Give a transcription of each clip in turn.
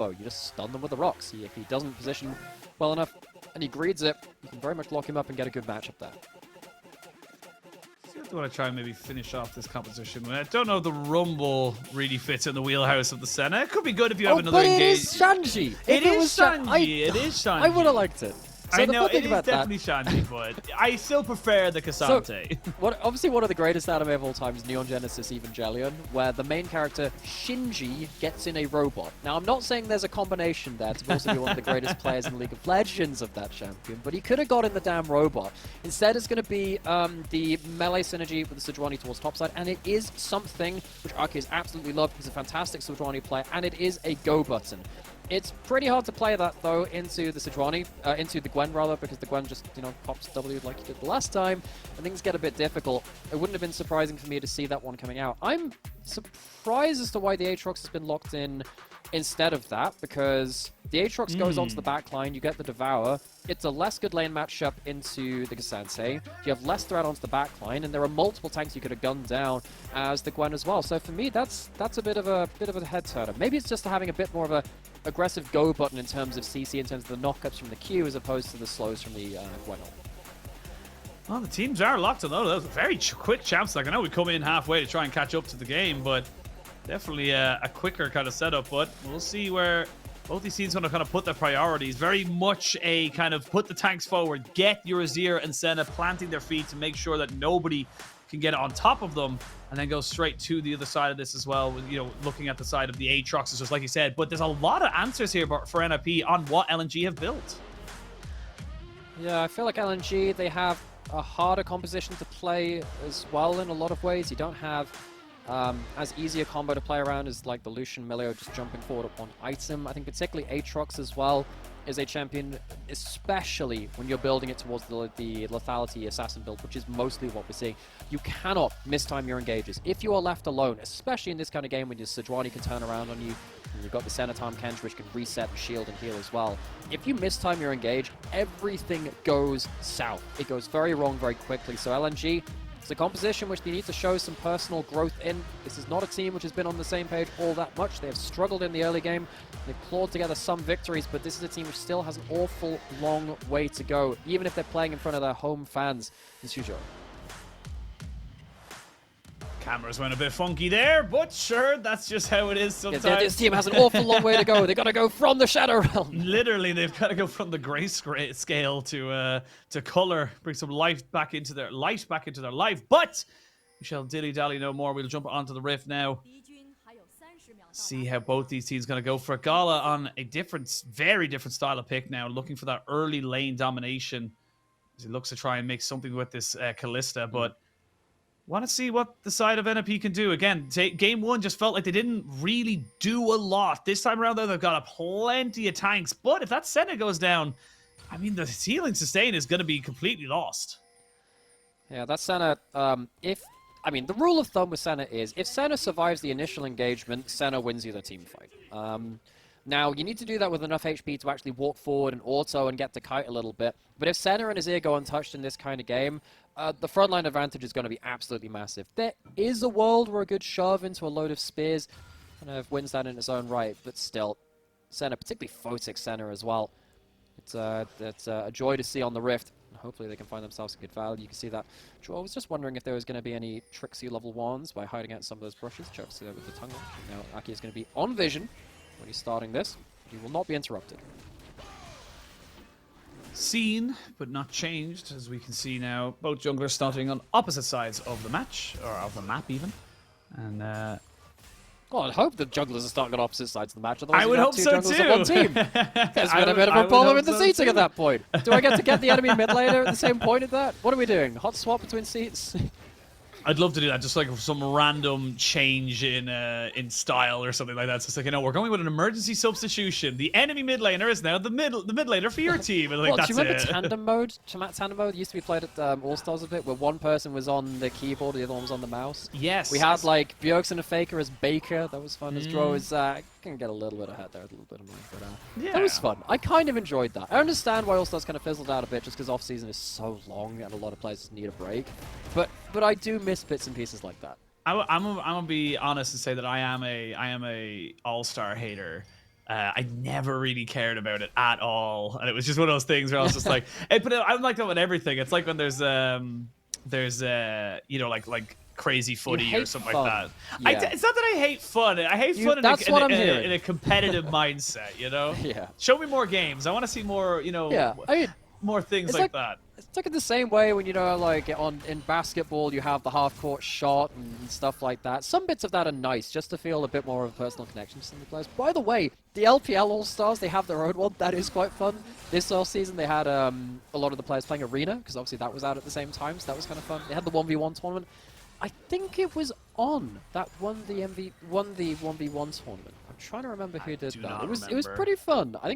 combo. You just stun them with the rocks. If he doesn't position well enough and he greeds it, you can very much lock him up and get a good matchup there. I want to try and maybe finish off this composition. I don't know if the Rumble really fits in the wheelhouse of the Senna. It could be good if you have another engage. It is Shanji. It is Shanji. I would have liked it. So I know it is definitely Shanji, but I still prefer the Cassante. So, obviously, one of the greatest anime of all time is Neon Genesis Evangelion, where the main character Shinji gets in a robot. Now, I'm not saying there's a combination there to also be one of the greatest players in League of Legends of that champion, but he could have got in the damn robot. Instead, it's going to be the melee synergy with the Sejuani towards topside, and it is something which Aki has absolutely loved. He's a fantastic Sejuani player, and it is a go button. It's pretty hard to play that, though, into the Sejuani, into the Gwen, rather, because the Gwen just, pops W like he did the last time, and things get a bit difficult. It wouldn't have been surprising for me to see that one coming out. I'm surprised as to why the Aatrox has been locked in instead of that, because the Aatrox goes onto the backline, you get the Devour, it's a less good lane matchup into the Cassante, you have less threat onto the backline, and there are multiple tanks you could have gunned down as the Gwen as well. So for me, that's a bit of a head turner. Maybe it's just having a bit more of a aggressive go button in terms of CC, in terms of the knockups from the Q, as opposed to the slows from the Gwen. Well, the teams are locked on those. That was a very quick champs. Like, I know we come in halfway to try and catch up to the game, but definitely a quicker kind of setup. But we'll see where both these teams want to kind of put their priorities. Very much a kind of put the tanks forward, get your Azir and Senna planting their feet to make sure that nobody can get on top of them, and then go straight to the other side of this as well, with, looking at the side of the Aatrox, just like you said. But there's a lot of answers here for NIP on what LNG have built. Yeah, I feel like LNG, they have a harder composition to play as well in a lot of ways. You don't have as easy a combo to play around as like the Lucian Milio just jumping forward at one item. I think particularly Aatrox as well is a champion, especially when you're building it towards the lethality assassin build, which is mostly what we're seeing. You cannot mistime your engages. If you are left alone, especially in this kind of game when your Sejuani can turn around on you, and you've got the Senatom Kench, which can reset and shield and heal as well. If you mistime your engage, everything goes south. It goes very wrong very quickly. So LNG, it's a composition which they need to show some personal growth in. This is not a team which has been on the same page all that much. They have struggled in the early game. They've clawed together some victories, but this is a team which still has an awful long way to go, even if they're playing in front of their home fans in Zhuo. Cameras went a bit funky there, but sure, that's just how it is sometimes. Yeah, this team has an awful long way to go. They've got to go from the Shadow Realm. Literally, they've got to go from the grayscale to color, bring some light back into their life. But we shall dilly-dally no more. We'll jump onto the Rift now. See how both these teams going to go for Gala on a very different style of pick now, looking for that early lane domination as he looks to try and make something with this Callista, but want to see what the side of NIP can do. Again, game one just felt like they didn't really do a lot. This time around, though, they've got plenty of tanks. But if that Senna goes down, I mean, the healing sustain is going to be completely lost. Yeah, that Senna, the rule of thumb with Senna is, if Senna survives the initial engagement, Senna wins you the team fight. Now, you need to do that with enough HP to actually walk forward and auto and get to kite a little bit. But if Senna and Azir go untouched in this kind of game, the frontline advantage is going to be absolutely massive. There is a world where a good shove into a load of spears kind of wins that in its own right, but still, Senna, particularly Photic Senna as well, it's a joy to see on the Rift. Hopefully they can find themselves a good value. You can see that. Zhuo, I was just wondering if there was going to be any Trixie level 1s by hiding out some of those brushes. Chuck, see that with the tongue. Now Aki is going to be on vision when he's starting this. He will not be interrupted. Seen, but not changed, as we can see now. Both junglers starting on opposite sides of the match, or of the map even. And well, I hope the junglers are starting on opposite sides of the match. Otherwise I would hope so too. On one team. There's been a bit of a problem in the seating at that point. Do I get to get the enemy mid laner at the same point at that? What are we doing? Hot swap between seats? I'd love to do that, just like some random change in style or something like that. So it's like, we're going with an emergency substitution. The enemy mid laner is now the mid laner for your team. And like, well, do you remember tandem mode? Tandem mode used to be played at All Stars a bit, where one person was on the keyboard, the other one was on the mouse. Yes. We had like Bjergsen and Faker as Baker. That was fun. As Zhuo is can get a little bit ahead there, a little bit of money, but that was fun. I kind of enjoyed that. I understand why All Stars kind of fizzled out a bit, just because off season is so long and a lot of players need a break. But I do miss bits and pieces like that. I'm gonna be honest and say that I am a All-Star hater. I never really cared about it at all, and it was just one of those things where I was just like, hey, but I'm like that with everything. It's like when there's you know, like crazy footy or something fun. like that. Yeah. It's not that I hate fun. I hate fun in a competitive mindset, you know? Yeah. Show me more games. I want to see more, you know, Yeah. I mean, more things like that. It's like in the same way when, you know, like in basketball, you have the half-court shot and stuff like that. Some bits of that are nice, just to feel a bit more of a personal connection to some of the players. By the way, the LPL All-Stars, they have their own one. That is quite fun. This offseason, they had a lot of the players playing Arena, because obviously that was out at the same time, so that was kind of fun. They had the 1v1 tournament. I think it was On that won the 1v1 tournament. I'm trying to remember who did that. It was pretty fun. I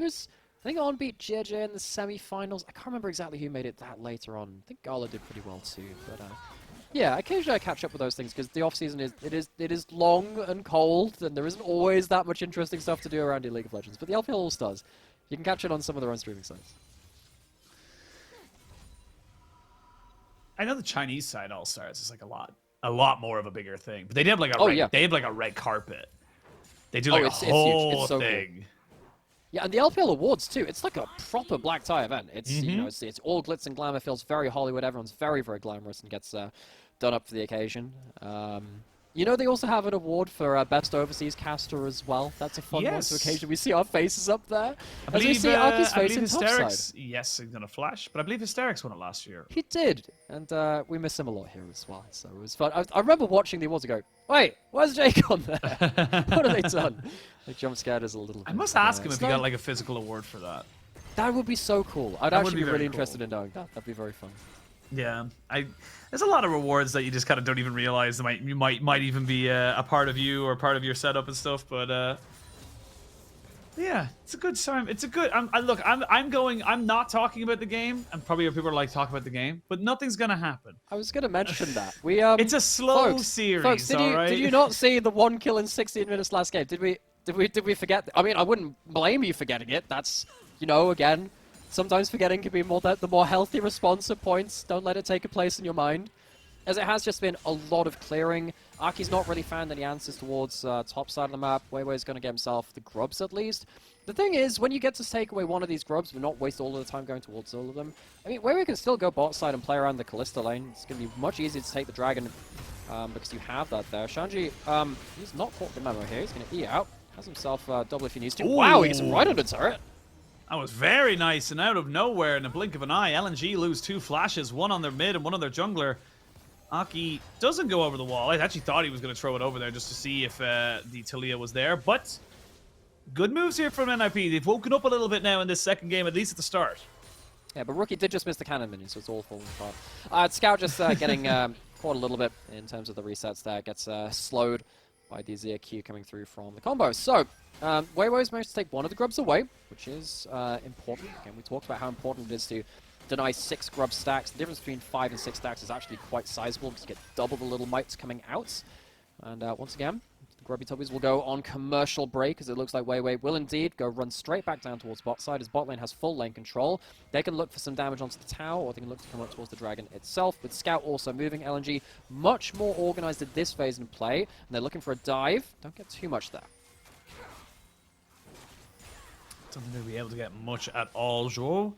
think On beat JJ in the semi-finals. I can't remember exactly who made it that later on. I think Gala did pretty well too. But yeah, occasionally I catch up with those things because the off-season is long and cold, and there isn't always that much interesting stuff to do around in League of Legends. But the LPL All-Stars, you can catch it on some of their own streaming sites. I know the Chinese side All-Stars is like a lot more of a bigger thing, but they have like a red carpet. They do like a whole thing. Cool. Yeah, and the LPL Awards too. It's like a proper black tie event. It's you know, it's all glitz and glamour. Feels very Hollywood. Everyone's very glamorous and gets done up for the occasion. You know, they also have an award for best overseas caster as well. That's a fun one to occasion. We see our faces up there. I believe, we see Aki's face in Hysterics, yes, he's gonna flash, but I believe Hysterics won it last year. He did, and we miss him a lot here as well. So it was fun. I remember watching the awards and go, "Wait, where's Jake on there? What have they done?" Like jump scared us a little bit. I must ask him if he got like a physical award for that. That would be so cool. I'd actually be really interested in knowing that. That'd be very fun. Yeah, there's a lot of rewards that you just kind of don't even realize might even be a part of you or part of your setup and stuff. But yeah, it's a good time. It's a good. I'm not talking about the game, and probably people are like talking about the game, but nothing's gonna happen. I was gonna mention that it's a slow series. Folks, did you not see the 1 kill in 16 minutes last game? Did we forget? I mean, I wouldn't blame you for getting it. That's, you know, again. Sometimes forgetting can be the more healthy response at points. Don't let it take a place in your mind. As it has just been a lot of clearing. Aki's not really found any answers towards top side of the map. WeiWei's going to get himself the grubs at least. The thing is, when you get to take away one of these grubs, but not waste all of the time going towards all of them, I mean, WeiWei can still go bot side and play around the Kalista lane. It's going to be much easier to take the dragon because you have that there. Shanji, he's not caught the memo here. He's going to E out. Has himself double if he needs to. Ooh. Wow, he gets him right under turret. That was very nice, and out of nowhere, in a blink of an eye, LNG lose 2 flashes, one on their mid and one on their jungler. Aki doesn't go over the wall. I actually thought he was going to throw it over there just to see if the Talia was there, but good moves here from NIP. They've woken up a little bit now in this second game, at least at the start. Yeah, but Rookie did just miss the cannon minion, so it's all falling apart. Scout just getting caught a little bit in terms of the resets there. Gets slowed by the Zia Q coming through from the combo. So, WeiWei's managed to take one of the grubs away, which is important. Again, we talked about how important it is to deny 6 grub stacks. The difference between 5 and 6 stacks is actually quite sizable because you get double the little mites coming out. And once again, the Grubby Tubbies will go on commercial break, as it looks like WeiWei will indeed go run straight back down towards bot side, as bot lane has full lane control. They can look for some damage onto the tower, or they can look to come up towards the dragon itself, with Scout also moving. LNG much more organized at this phase in play, and they're looking for a dive. Don't get too much there. Don't think they'll be able to get much at all. Zhuo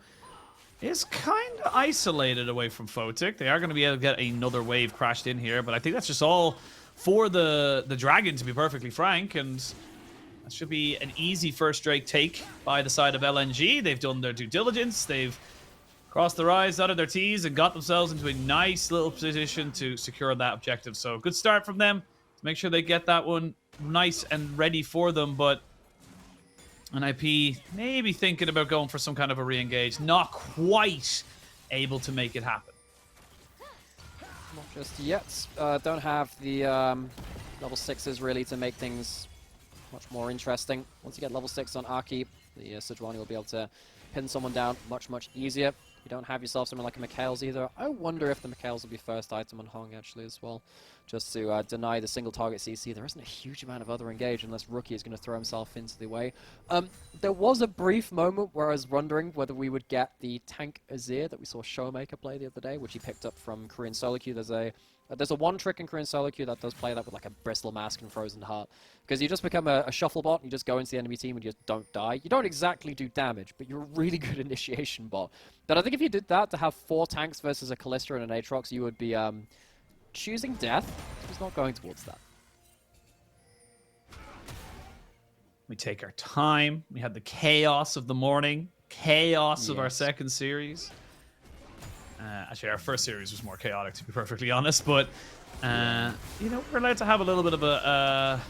is kind of isolated away from Photic. They are going to be able to get another wave crashed in here, but I think that's just all for the dragon, to be perfectly frank, and that should be an easy first Drake take by the side of LNG. They've done their due diligence. They've crossed their I's, dotted their T's, and got themselves into a nice little position to secure that objective. So good start from them to make sure they get that one nice and ready for them, but NIP maybe thinking about going for some kind of a re-engage. Not quite able to make it happen. Not just yet. Don't have the level 6s really to make things much more interesting. Once you get level 6 on Aki, the Sejuani will be able to pin someone down much easier. You don't have yourself someone like a Mikhail's either. I wonder if the Mikhail's will be first item on Hong actually as well, just to deny the single target CC. There isn't a huge amount of other engage unless Rookie is going to throw himself into the way. There was a brief moment where I was wondering whether we would get the tank Azir that we saw Showmaker play the other day, which he picked up from Korean Solo Queue. There's a There's a one trick in Korean solo queue that does play that with like a Bristle Mask and Frozen Heart. Because you just become a shuffle bot, you just go into the enemy team and you just don't die. You don't exactly do damage, but you're a really good initiation bot. But I think if you did that to have 4 tanks versus a Kalista and an Aatrox, you would be choosing death. He's not going towards that. We take our time. We had the chaos of the morning, chaos of our Yes. second series. Actually, our first series was more chaotic, to be perfectly honest. But you know, we're allowed to have a little bit of a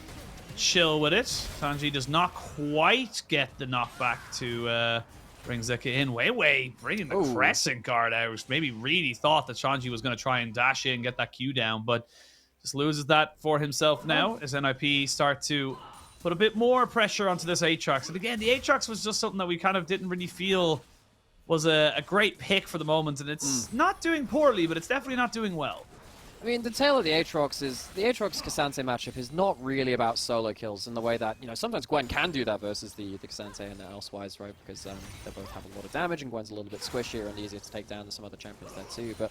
chill with it. Shanji does not quite get the knockback to bring Zika in. WeiWei bringing the Crescent Guard out. Maybe really thought that Shanji was going to try and dash in, get that Q down, but just loses that for himself now as NIP start to put a bit more pressure onto this Aatrox. And again, the Aatrox was just something that we kind of didn't really feel was a great pick for the moment, and it's not doing poorly, but it's definitely not doing well. I mean, the tale of the Aatrox is the Aatrox-K'Sante matchup is not really about solo kills in the way that, you know, sometimes Gwen can do that versus the K'Sante and elsewise, right? Because they both have a lot of damage, and Gwen's a little bit squishier and easier to take down than some other champions there too. But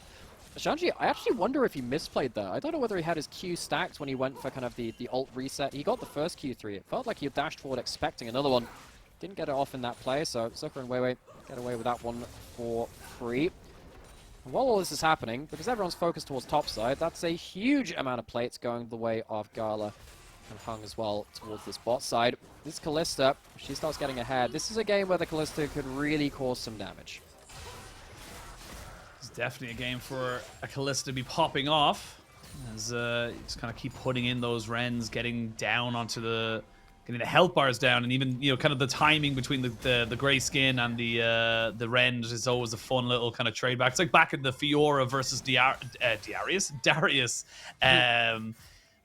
Shanji, I actually wonder if he misplayed that. I don't know whether he had his Q stacked when he went for kind of the ult reset. He got the first Q3. It felt like he dashed forward expecting another one. Didn't get it off in that play, so Zucker and WeiWei get away with that one for free. And while all this is happening, because everyone's focused towards topside, that's a huge amount of plates going the way of Gala and Hung as well towards this bot side. This Kalista, she starts getting ahead. This is a game where the Kalista could really cause some damage. It's definitely a game for a Kalista to be popping off, as you just kind of keep putting in those Rens, getting down onto getting the health bars down, and even, you know, kind of the timing between the gray skin and the Rens is always a fun little kind of trade back. It's like back in the Fiora versus Darius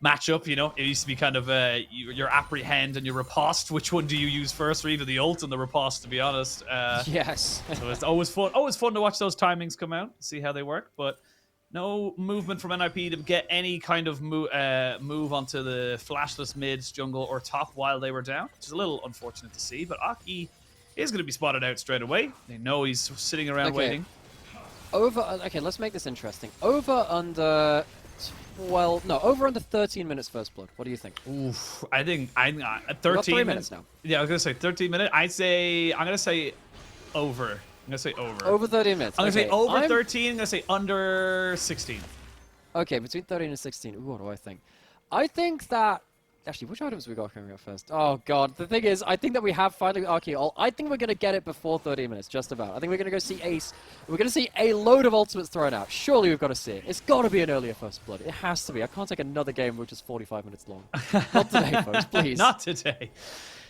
matchup, you know. It used to be kind of your apprehend and your riposte. Which one do you use first, or even the ult and the riposte, to be honest? Yes. So it's always fun to watch those timings come out, see how they work, but no movement from NIP to get any kind of move onto the flashless mids, jungle, or top while they were down, which is a little unfortunate to see. But Aki is going to be spotted out straight away. They know he's sitting around waiting. Okay, let's make this interesting. Over under 13 minutes first blood. What do you think? Oof, I think 13 got 3 minutes now. Yeah, I was going to say 13 minutes. I'm going to say over. I'm going to say over. Over 30 minutes. I'm going to say over 13. I'm going to say under 16. Okay, between 13 and 16. Ooh, what do I think? I think that... Actually, which items we got coming up first? Oh, God. The thing is, I think that we have finally... Okay, I think we're going to get it before 30 minutes, just about. I think we're going to go see Ace. We're going to see a load of ultimates thrown out. Surely we've got to see it. It's got to be an earlier first blood. It has to be. I can't take another game which is 45 minutes long. Not today, folks, please. Not today.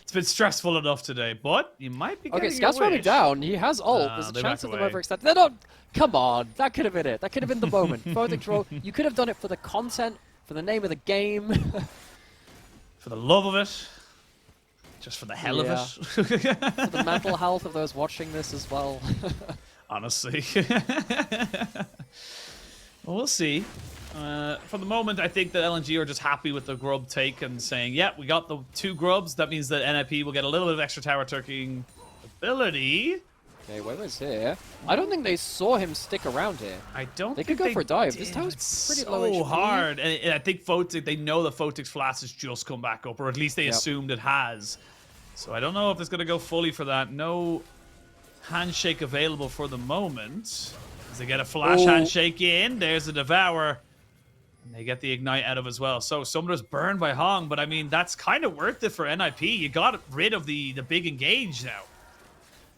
It's been stressful enough today, but you might be getting Okay, Scout's running down. He has ult. There's a chance of them overextending. They're not... Come on. That could have been it. That could have been the moment. Photic draw. You could have done it for the content, for the name of the game. For the love of it. Just for the hell of it. For the mental health of those watching this as well. Honestly. Well, we'll see. For the moment, I think that LNG are just happy with the grub take and saying, yeah, we got the 2 grubs. That means that NIP will get a little bit of extra tower turking ability. Okay, WeiWei's here. I don't think they saw him stick around here. I don't They think could go for a dive. did. This tower's It's pretty so low HP. hard. And I think Photic, they know that Photic's flash has just come back up, or at least they assumed it has. So I don't know if it's going to go fully for that. No handshake available for the moment. As they get a flash handshake in, there's a Devour. And they get the Ignite out of as well. So Summoner's burned by Hong, but I mean, that's kind of worth it for NIP. You got rid of the big engage now.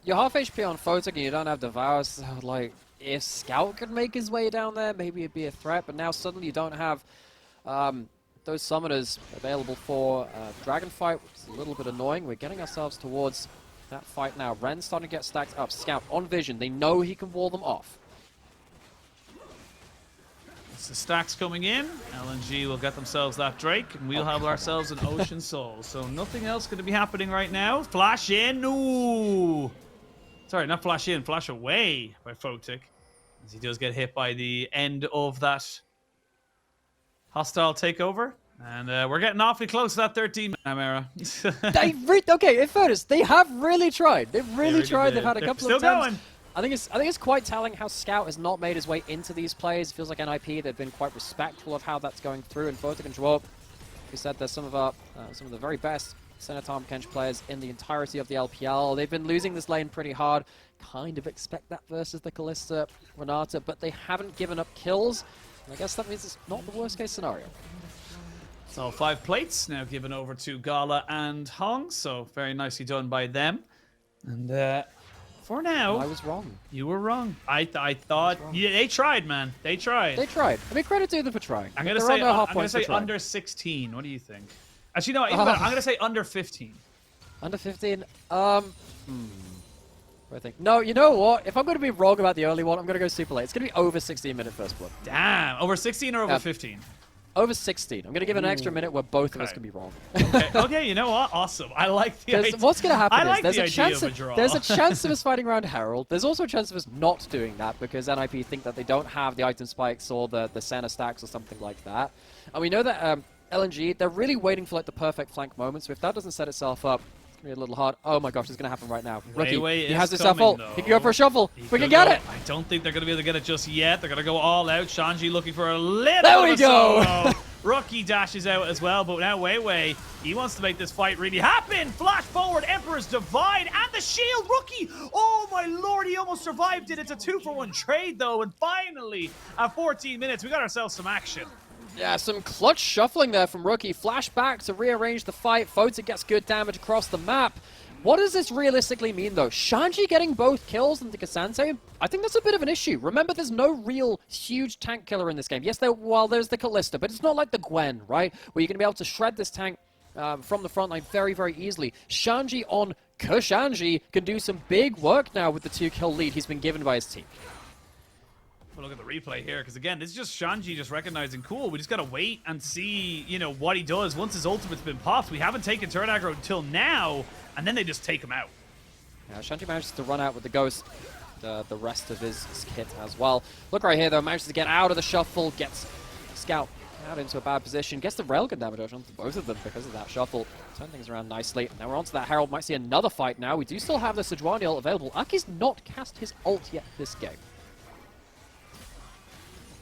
You're half HP on Photic and you don't have Devour, so like, if Scout could make his way down there, maybe it'd be a threat, but now suddenly you don't have those summoners available for Dragon Fight, which is a little bit annoying. We're getting ourselves towards that fight now. Ren's starting to get stacked up. Scout on vision. They know he can wall them off. It's the stacks coming in. LNG will get themselves that Drake, and we'll have ourselves an Ocean Soul. So nothing else going to be happening right now. Flash in. Ooh. Sorry, not flash in, flash away by Photic. As he does get hit by the end of that hostile takeover. And we're getting awfully close to that 13 Nymeara. Okay, in fairness, they have really tried. They've really tried. They've had a couple of attempts. I think it's quite telling how Scout has not made his way into these plays. It feels like NIP, they've been quite respectful of how that's going through. And Photic and Zhuo, we said they're some of the very best Center Tom Kench players in the entirety of the LPL. They've been losing this lane pretty hard. Kind of expect that versus the Kalista, Renata, but they haven't given up kills. And I guess that means it's not the worst case scenario. So 5 plates now given over to Gala and Hong. So very nicely done by them. And for now, I was wrong. You were wrong. I thought yeah, they tried, man. They tried. They tried. I mean, credit to them for trying. I'm gonna say under 16. What do you think? Actually, no. I'm gonna say under 15. Under 15. I think. No, you know what? If I'm going to be wrong about the early one, I'm going to go super late. It's going to be over 16-minute first blood. Damn. Over 16 or over 15? Over 16. I'm going to give an extra minute where both of us can be wrong. Okay, you know what? Awesome. I like the idea. What's going to happen is there's a chance of us fighting around Herald. There's also a chance of us not doing that because NIP think that they don't have the item spikes or the Senna stacks or something like that. And we know that LNG, they're really waiting for like the perfect flank moment. So if that doesn't set itself up, a little hard. Oh my gosh, it's going to happen right now. Rookie, WeiWei he has his ult. though. He can go for a shuffle. We can get it. I don't think they're going to be able to get it just yet. They're going to go all out. Shanji looking for a little There we go. solo. Rookie dashes out as well, but now WeiWei, he wants to make this fight really happen. Flash forward, Emperor's Divide, and the shield. Rookie, oh my lord, he almost survived it. It's a 2-for-1 trade though, and finally, at 14 minutes, we got ourselves some action. Yeah, some clutch shuffling there from Rookie. Flashback to rearrange the fight. Photic gets good damage across the map. What does this realistically mean, though? Shanji getting both kills into Cassante? I think that's a bit of an issue. Remember, there's no real huge tank killer in this game. Yes, there's the Kalista, but it's not like the Gwen, right? Where you're going to be able to shred this tank from the front line very, very easily. Shanji on Shanji can do some big work now with the 2-kill lead he's been given by his team. We'll look at the replay here, because again, this is just Shanji just recognizing, cool, we just gotta wait and see, you know, what he does once his ultimate's been popped. We haven't taken turret aggro until now, and then they just take him out. Yeah, Shanji manages to run out with the Ghost, the rest of his kit as well. Look right here, though, manages to get out of the shuffle, gets Scout out into a bad position, gets the railgun damage onto both of them because of that shuffle. Turn things around nicely. Now we're onto that Herald, might see another fight now. We do still have the Sejuani ult available. Aki's not cast his ult yet this game.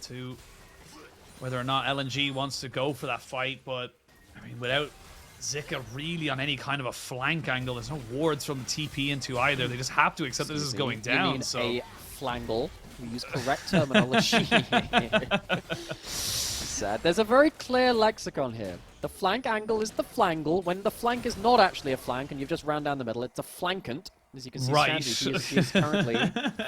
To whether or not LNG wants to go for that fight, but I mean, without Zika really on any kind of a flank angle, there's no wards from the TP into either. They just have to accept that this is going down. You mean so a flangle? We use correct terminology. There's a very clear lexicon here. The flank angle is the flangle. When the flank is not actually a flank and you've just ran down the middle, it's a flankant. As you can see, right. Shanji, he is currently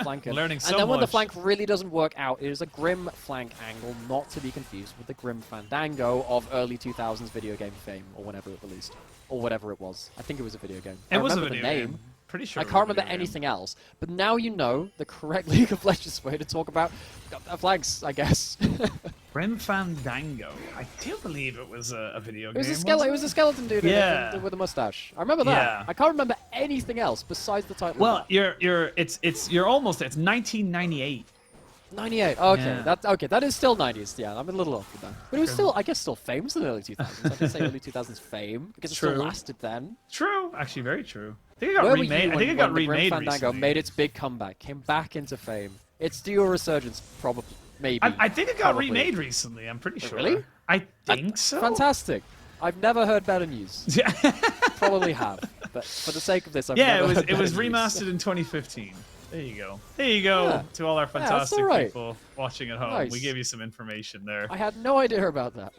flanking. Learning so and then when the much. flank really doesn't work out, it is a Grim flank angle, not to be confused with the Grim Fandango of early 2000s video game fame, or whenever it released. Or whatever it was. I think it was a video game. It I was a remember video the name. game. Pretty sure I can't remember anything else. But now you know the correct League of Legends way to talk about flags, I guess. Grim Fandango. I do believe it was a video game. It was a skeleton dude with a mustache. I remember that. Yeah. I can't remember anything else besides the title. Well, you're almost there. It's 1998. 98. Okay, Yeah. That is still 90s. Yeah, I'm a little off with that. But it was still, I guess, still famous in the early 2000s. I can say early 2000s fame because it still lasted then. True. Actually, very true. I think it got remade. I think it got remade Grim Fandango recently. made its big comeback, came back into fame. It's due a resurgence, probably, maybe. I think it got remade recently. I'm pretty sure. Really? I think so. Fantastic. I've never heard better news. Yeah. Probably have, but for the sake of this, I've never heard it was better news. remastered in 2015. There you go. There you go. Yeah. To all our fantastic all right. people watching at home. Nice. We gave you some information there. I had no idea about that.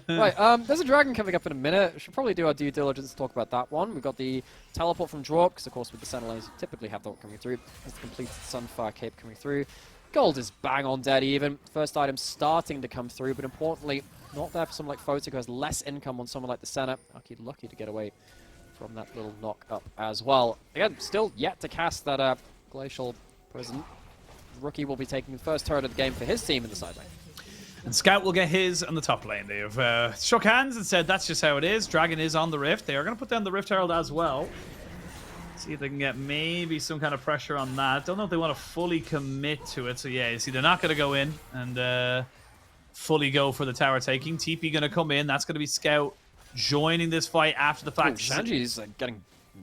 Right, there's a dragon coming up in a minute. We should probably do our due diligence to talk about that one. We've got the teleport from Zhuo, because of course with the Sentinel lanes you typically have that coming through. There's the completed Sunfire Cape coming through. Gold is bang on dead even. First item starting to come through, but importantly, not there for someone like Photic who has less income on someone like the Senna. Lucky to get away from that little knock up as well. Again, still yet to cast that Glacial Prison. Rookie will be taking the first turret of the game for his team in the side lane. And Scout will get his on the top lane. They have shook hands and said that's just how it is. Dragon is on the Rift. They are going to put down the Rift Herald as well. See if they can get maybe some kind of pressure on that. Don't know if they want to fully commit to it. So yeah, you see they're not going to go in and fully go for the tower taking. TP going to come in. That's going to be Scout joining this fight after the fact. Shanji's getting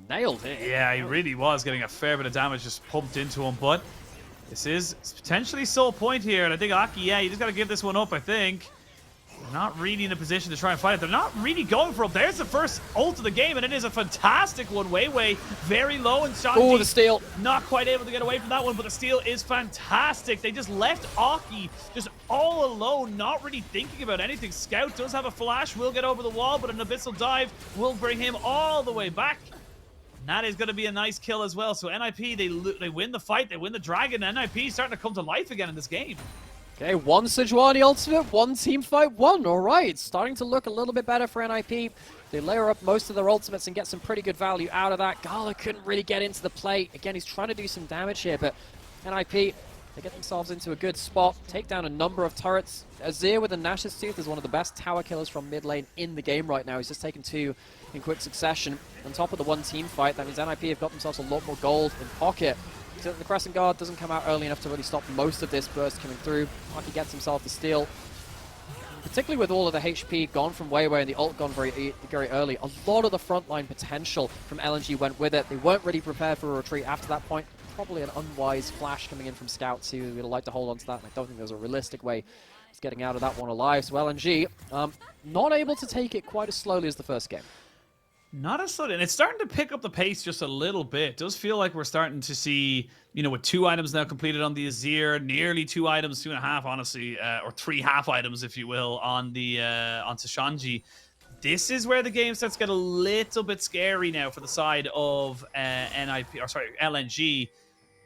Nailed it. Yeah, he really was getting a fair bit of damage just pumped into him, but this is potentially sole point here, and I think Aki, yeah, you just got to give this one up, I think. They're not really in a position to try and fight it. They're not really going for it. There's the first ult of the game, and it is a fantastic one. WeiWei very low, and Shanji Oh, the steal. not quite able to get away from that one, but the steal is fantastic. They just left Aki just all alone, not really thinking about anything. Scout does have a flash, will get over the wall, but an abyssal dive will bring him all the way back. And that is going to be a nice kill as well. So NIP, they win the fight, they win the dragon. NIP starting to come to life again in this game. Okay, one Sejuani ultimate, one team fight, one. All right, starting to look a little bit better for NIP. They layer up most of their ultimates and get some pretty good value out of that. Gala couldn't really get into the play. Again, he's trying to do some damage here, but NIP, they get themselves into a good spot, take down a number of turrets. Azir with a Nash's Tooth is one of the best tower killers from mid lane in the game right now. He's just taken 2 in quick succession. On top of the one team fight, that means NIP have got themselves a lot more gold in pocket. So the Crescent Guard doesn't come out early enough to really stop most of this burst coming through. Aki gets himself the steal. Particularly with all of the HP gone from WeiWei and the ult gone very early, a lot of the frontline potential from LNG went with it. They weren't really prepared for a retreat after that point. Probably an unwise flash coming in from Scouts who would like to hold on to that, and I don't think there's a realistic way of getting out of that one alive. So LNG, not able to take it quite as slowly as the first game. Not as sudden. It's starting to pick up the pace just a little bit. It does feel like we're starting to see, you know, with 2 items now completed on the Azir, nearly 2 items, 2.5, honestly, or 3 half items, if you will, on the onto Shanji. This is where the game starts to get a little bit scary now for the side of LNG.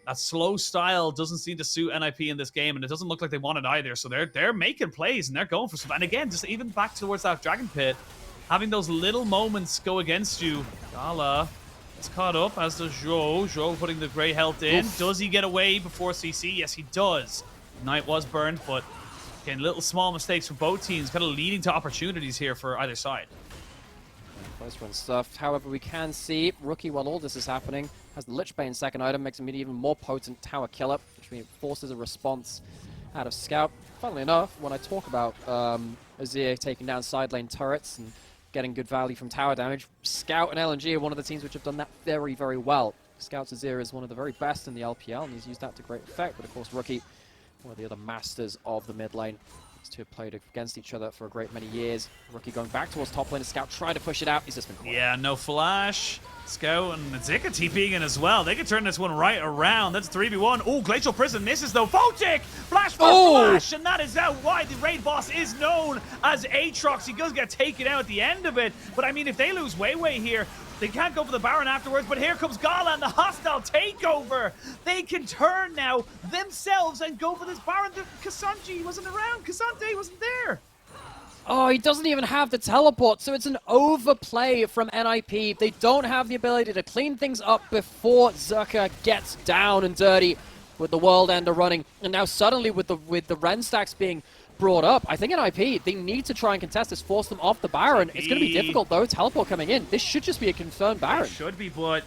That slow style doesn't seem to suit NIP in this game, and it doesn't look like they want it either. So they're making plays and they're going for some. And again, just even back towards that Dragon Pit, having those little moments go against you. Gala is caught up, as does Zhuo. Zhuo putting the great health in. Oof. Does he get away before CC? Yes, he does. Knight was burned, but again, little small mistakes from both teams, kind of leading to opportunities here for either side. Close run stuff. However, we can see Rookie, while all this is happening, has the Lichbane second item, makes him an even more potent tower killer, which means forces a response out of Scout. Funnily enough, when I talk about Azir taking down side lane turrets and getting good value from tower damage, Scout and LNG are one of the teams which have done that very, very well. Scout's Azir is one of the very best in the LPL, and he's used that to great effect. But of course, Rookie, one of the other masters of the mid lane. These two have played against each other for a great many years. Rookie going back towards top lane. Scout trying to push it out. He's just been caught. Yeah, no flash. Scout and Zika TPing in as well. They could turn this one right around. That's 3v1. Oh, Glacial Prison misses though. Photic! Flash for flash! And that is why the raid boss is known as Aatrox. He does get taken out at the end of it. But I mean, if they lose WeiWei here, they can't go for the Baron afterwards, but here comes Gala and the hostile takeover. They can turn now themselves and go for this Baron. Kasanji wasn't around. Kasante wasn't there. Oh, he doesn't even have the teleport, so it's an overplay from NIP. They don't have the ability to clean things up before Zika gets down and dirty with the World Ender running. And now suddenly with the Ren stacks being brought up, I think NIP, they need to try and contest this, force them off the Baron. It's going to be difficult though, teleport coming in. This should just be a confirmed Baron. It should be, but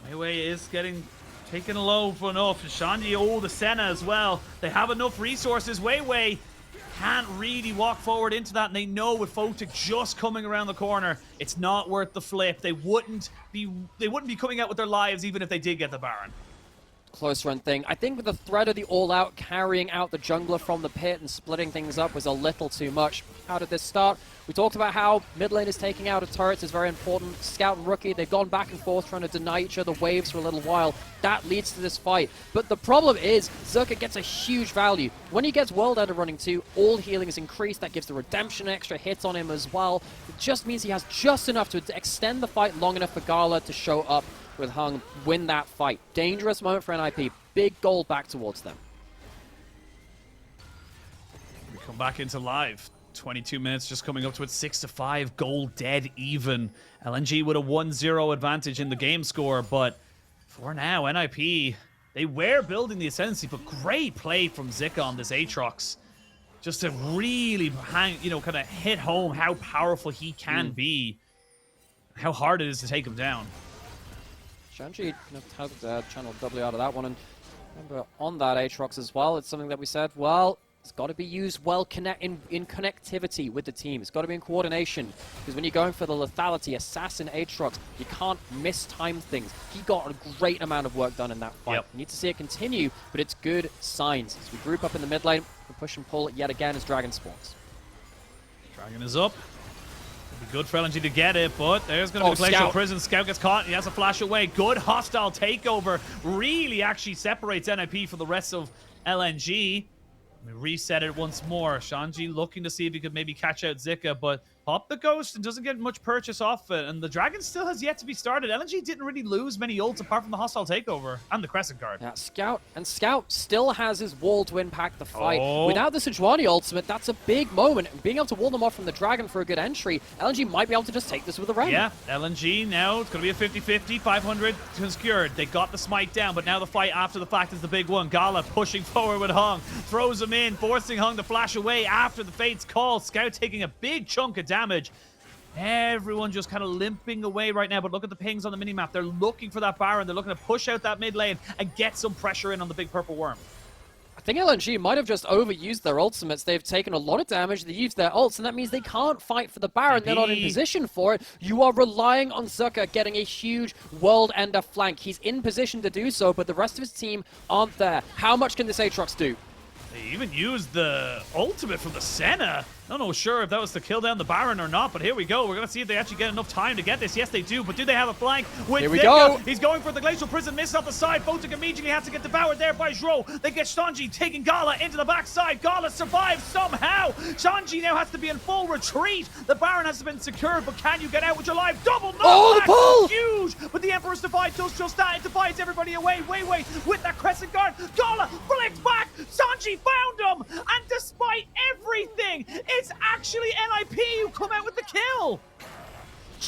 WeiWei is getting taken low for enough. Shanji, oh, the Senna as well. They have enough resources. WeiWei can't really walk forward into that, and they know with Photic just coming around the corner, it's not worth the flip. They wouldn't be coming out with their lives even if they did get the Baron. Close run thing. I think with the threat of the all-out carrying out the jungler from the pit and splitting things up was a little too much. How did this start? We talked about how mid lane is taking out of turrets is very important. Scout and Rookie, they've gone back and forth trying to deny each other waves for a little while. That leads to this fight. But the problem is, Zika gets a huge value. When he gets World Ender running too, all healing is increased. That gives the Redemption an extra hit on him as well. It just means he has just enough to extend the fight long enough for Gala to show up with Hung, win that fight. Dangerous moment for NIP. Big goal back towards them. We come back into live. 22 minutes just coming up to it. 6-5. Goal dead even. LNG with a 1-0 advantage in the game score. But for now, NIP, they were building the ascendancy, but great play from Zika on this Aatrox. Just to really hang, kind of hit home how powerful he can be. How hard it is to take him down. Shanji had channel W out of that one, and remember on that Aatrox as well, it's something that we said, well, It's got to be used well in connectivity with the team. It's got to be in coordination. Because when you're going for the lethality, Assassin Aatrox, you can't mistime things. He got a great amount of work done in that fight. Yep. You need to see it continue, but it's good signs. As we group up in the mid lane, we push and pull yet again as Dragon spawns. Dragon is up. It'd be good for LNG to get it, but there's going to be the Glacial Scout. Prison. Scout gets caught. He has to flash away. Good hostile takeover. Really actually separates NIP from the rest of LNG. We reset it once more. Shanji looking to see if he could maybe catch out Zika, but pop the ghost and doesn't get much purchase off it. And the Dragon still has yet to be started. LNG didn't really lose many ults apart from the hostile takeover and the Crescent Guard. Yeah, Scout still has his wall to impact the fight. Oh. Without the Sejuani ultimate, that's a big moment. And being able to wall them off from the Dragon for a good entry, LNG might be able to just take this with a Ren. Yeah, LNG now, it's going to be a 50-50, 500 secured. They got the smite down, but now the fight after the fact is the big one. Gala pushing forward with Hung, throws him in, forcing Hung to flash away after the Fate's call. Scout taking a big chunk of damage. Everyone just kind of limping away right now, but look at the pings on the minimap. They're looking for that Baron. They're looking to push out that mid lane and get some pressure in on the big purple worm. I think LNG might have just overused their ultimates. They've taken a lot of damage. They used their ults, and that means they can't fight for the Baron. They're not in position for it. You are relying on Zika getting a huge world ender flank. He's in position to do so, but the rest of his team aren't there. How much can this Aatrox do? They even used the ultimate from the Senna. I don't know sure if that was to kill down the Baron or not, but here we go. We're going to see if they actually get enough time to get this. Yes, they do, but do they have a flank with Here we Zika? go. He's going for the Glacial Prison, miss off the side. Photic immediately has to get devoured there by Zhuo. They get Shanji taking Gala into the backside. Gala survives somehow. Shanji now has to be in full retreat. The Baron has been secured, but can you get out with your life? Double knockback! Oh, the pull! Huge! But the Emperor's Divide does just that. It divides everybody away. WeiWei with that Crescent Guard. Gala flicks back. Shanji found him! And despite everything, it's actually NIP who come out with the kill.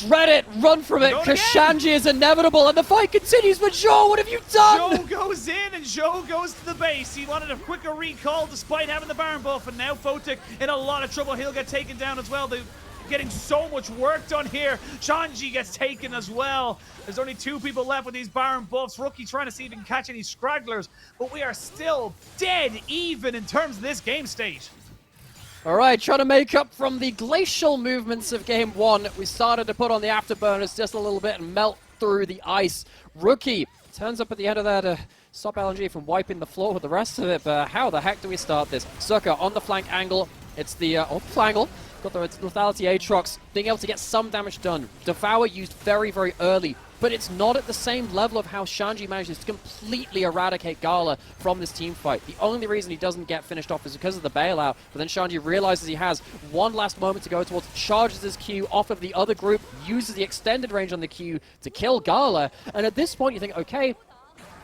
Dread it, run from it, because Shanji is inevitable, and the fight continues. But Zhuo, what have you done? Zhuo goes in, and Zhuo goes to the base. He wanted a quicker recall despite having the Baron buff, and now Photic in a lot of trouble. He'll get taken down as well. They're getting so much work done here. Shanji gets taken as well. There's only 2 people left with these Baron buffs. Rookie trying to see if he can catch any stragglers, but we are still dead even in terms of this game state. All right, trying to make up from the glacial movements of Game 1. We started to put on the afterburners just a little bit and melt through the ice. Rookie turns up at the end of there to stop LNG from wiping the floor with the rest of it, but how the heck do we start this? Zika on the flank angle. It's the flangle. Got the lethality Aatrox, being able to get some damage done. Devour used very, very early, but it's not at the same level of how Shanji manages to completely eradicate Gala from this team fight. The only reason he doesn't get finished off is because of the bailout, but then Shanji realizes he has one last moment to go towards, charges his Q off of the other group, uses the extended range on the Q to kill Gala, and at this point you think, okay,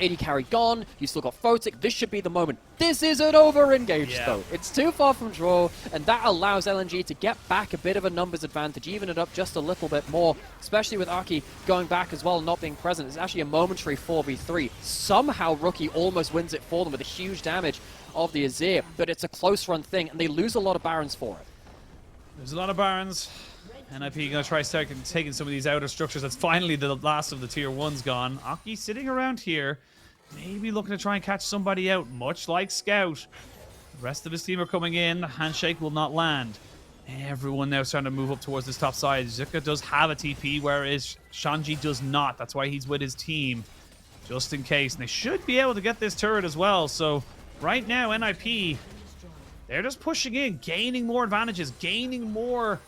AD carry gone, you still got Photic, this should be the moment. This isn't over-engaged though. It's too far from Zhuo, and that allows LNG to get back a bit of a numbers advantage, even it up just a little bit more, especially with Aki going back as well and not being present. It's actually a momentary 4v3. Somehow Rookie almost wins it for them with a huge damage of the Azir, but it's a close run thing, and they lose a lot of Barons for it. There's a lot of Barons. NIP going to try taking some of these outer structures. That's finally the last of the tier 1s gone. Aki sitting around here, maybe looking to try and catch somebody out, much like Scout. The rest of his team are coming in. Handshake will not land. Everyone now starting to move up towards this top side. Zika does have a TP, whereas Shanji does not. That's why he's with his team, just in case. And they should be able to get this turret as well. So right now, NIP, they're just pushing in, gaining more advantages, gaining more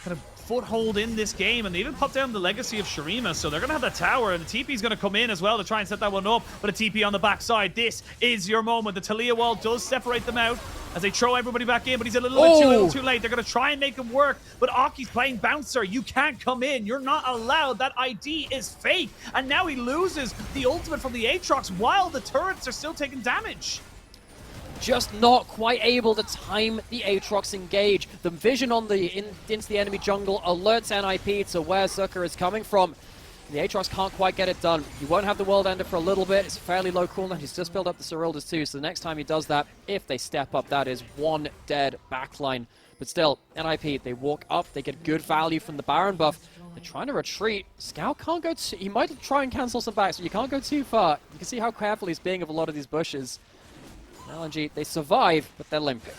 kind of foothold in this game, and they even popped down the legacy of Shurima, so they're going to have the tower, and the TP is going to come in as well to try and set that one up, but a TP on the backside. This is your moment. The Talia wall does separate them out as they throw everybody back in, but he's a little too late. They're going to try and make him work, but Aki's playing bouncer. You can't come in. You're not allowed. That ID is fake, and now he loses the ultimate from the Aatrox while the turrets are still taking damage. Just not quite able to time the Aatrox engage. The vision on into the enemy jungle alerts NIP to where Zika is coming from. The Aatrox can't quite get it done. He won't have the World Ender for a little bit. It's fairly low cooldown. He's just built up the Seryldas too, so the next time he does that, if they step up, that is one dead backline. But still, NIP, they walk up, they get good value from the Baron buff. They're trying to retreat. Scout can't go too... He might try and cancel some back, so you can't go too far. You can see how careful he's being of a lot of these bushes. LNG, they survive, but they're limping.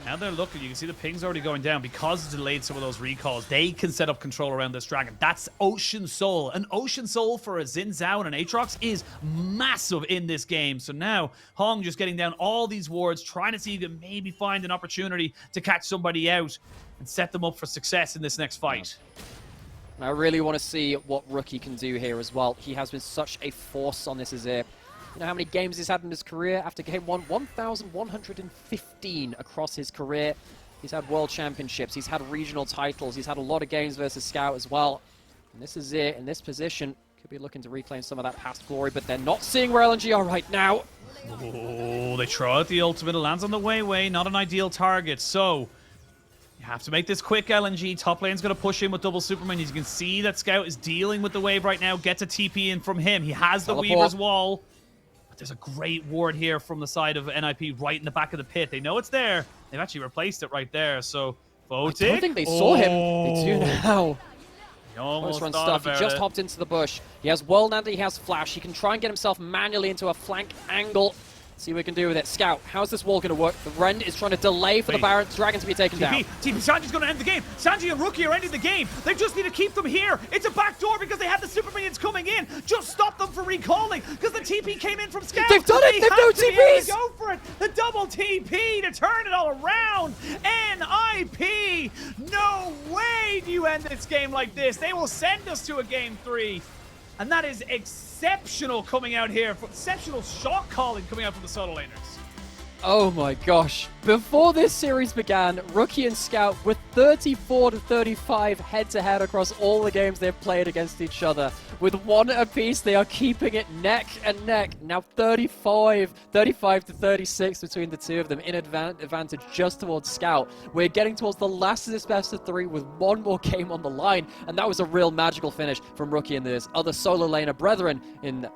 Now they're looking. You can see the ping's already going down because it's delayed some of those recalls. They can set up control around this dragon. That's Ocean Soul. An Ocean Soul for a Xin Zhao and an Aatrox is massive in this game. So now Hong just getting down all these wards, trying to see if he can maybe find an opportunity to catch somebody out and set them up for success in this next fight. And I really want to see what Rookie can do here as well. He has been such a force on this Azir. You know how many games he's had in his career? After game 1, 1,115 across his career. He's had world championships, he's had regional titles, he's had a lot of games versus Scout as well. And this Azir in this position could be looking to reclaim some of that past glory, but they're not seeing where LNG are right now. Oh, they throw out the ultimate. It lands on the WeiWei. Not an ideal target. So you have to make this quick, LNG. Top lane's going to push in with double Superman. As you can see that Scout is dealing with the wave right now. Gets a TP in from him. He has the Weaver's wall. But there's a great ward here from the side of NIP right in the back of the pit. They know it's there. They've actually replaced it right there. So Photic. I don't think they saw him. They do now. He almost Close run thought stuff. He about just it. hopped into the bush. He has World and he has Flash. He can try and get himself manually into a flank angle. See what we can do with it. Scout, how's this wall going to work? The Rend is trying to delay for the Baron Dragon to be taken down. TP, Shanji's going to end the game. Shanji and Rookie are ending the game. They just need to keep them here. It's a back door because they have the Super Minions coming in. Just stop them from recalling because the TP came in from Scout. They've done it. They've no TPs. Go for it. The double TP to turn it all around. NIP. No way do you end this game like this. They will send us to a game 3. And that is exceptional coming out here. Exceptional shot calling coming out from the solo laners. Oh my gosh. Before this series began, Rookie and Scout were 34-35 head-to-head across all the games they've played against each other. With 1 apiece, they are keeping it neck and neck. Now 35-36 between the two of them in advantage just towards Scout. We're getting towards the last of this best of 3 with 1 more game on the line. And that was a real magical finish from Rookie and this other solo laner brethren in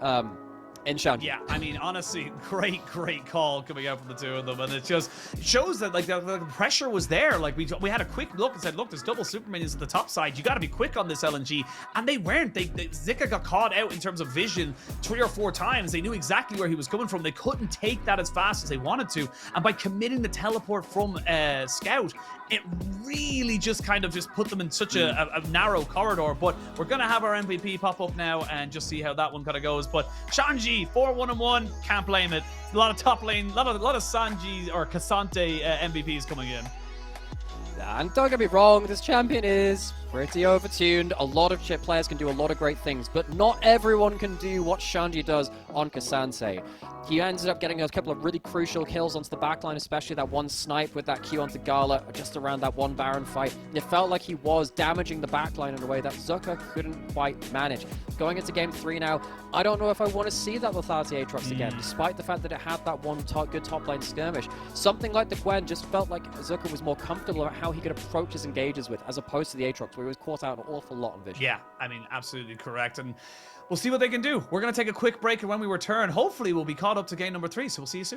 Shanji. Yeah, I mean, honestly, great call coming out from the two of them, and it just shows that like the pressure was there. Like we had a quick look and said, look, there's double Super Minions at the top side. You got to be quick on this LNG, and they weren't. Zika got caught out in terms of vision 3 or 4 times. They knew exactly where he was coming from. They couldn't take that as fast as they wanted to, and by committing the teleport from Scout, it really just kind of just put them in such a narrow corridor. But we're gonna have our MVP pop up now and just see how that one kind of goes. But Shanji 4-1-1, can't blame it. A lot of top lane, a lot of Sanji or Cassante MVPs coming in. And don't get me wrong, this champion is pretty overtuned. A lot of chip players can do a lot of great things, but not everyone can do what Shanji does on Cassante. He ended up getting a couple of really crucial kills onto the backline, especially that one snipe with that Q onto Gala just around that one Baron fight. It felt like he was damaging the backline in a way that Zika couldn't quite manage. Going into game 3 now, I don't know if I want to see that lethality Aatrox again, despite the fact that it had that one good top lane skirmish. Something like the Gwen just felt like Zika was more comfortable about how he could approach his engages with, as opposed to the Aatrox, where he was caught out an awful lot on vision. Yeah, I mean, absolutely correct. And we'll see what they can do. We're going to take a quick break, and when we return, hopefully we'll be caught up to game number 3, so we'll see you soon.